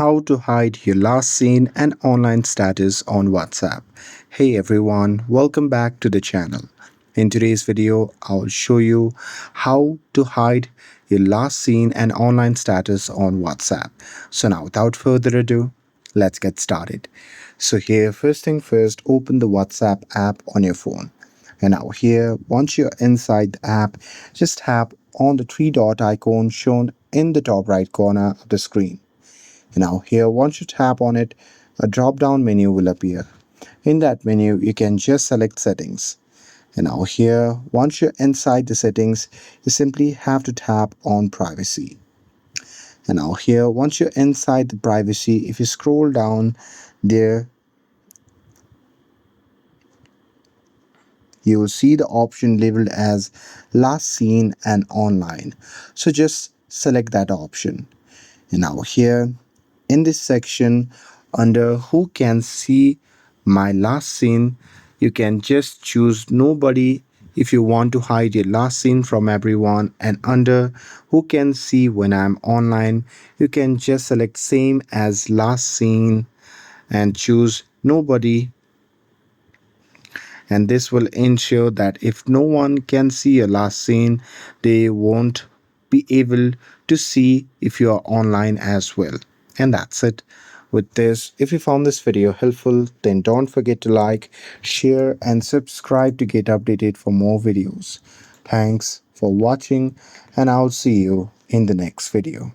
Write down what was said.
how to hide your last seen and online status on WhatsApp. Hey everyone, welcome back to the channel. In today's video, I'll show you how to hide your last seen and online status on WhatsApp. So now without further ado, let's get started. So here, first thing first, open the WhatsApp app on your phone. And now here, once you're inside the app, just tap on the three dot icon shown in the top right corner of the screen. And now here, once you tap on it, a drop down menu will appear. In that menu, you can just select settings. And now here, once you're inside the settings, you simply have to tap on privacy. And now here, once you're inside the privacy, if you scroll down there, you will see the option labeled as last seen and online. So just select that option. And now here in this section under who can see my last seen, you can just choose nobody if you want to hide your last seen from everyone, and under who can see when I'm online, you can just select same as last seen and choose nobody, and this will ensure that if no one can see your last seen, they won't be able to see if you are online as well. And that's it with this. If you found this video helpful, then don't forget to like, share and subscribe to get updated for more videos. Thanks for watching, and I'll see you in the next video.